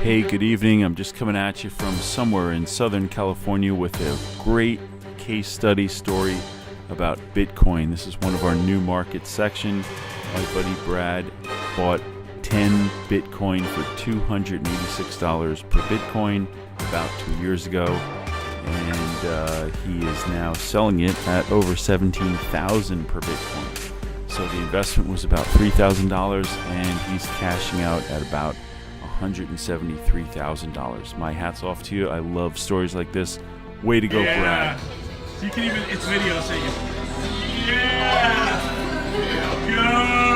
Hey, good evening. I'm just coming at you from somewhere in Southern California with a great case study story about Bitcoin. This is one of our new market section. My buddy Brad bought 10 Bitcoin for $286 per Bitcoin about 2 years ago, and he is now selling it at over $17,000 per Bitcoin. So the investment was about $3,000, and he's cashing out at about $173,000. My hat's off to you. I love stories like this. Way to go, Brad. You can even, it's video, so you can, yeah! Go!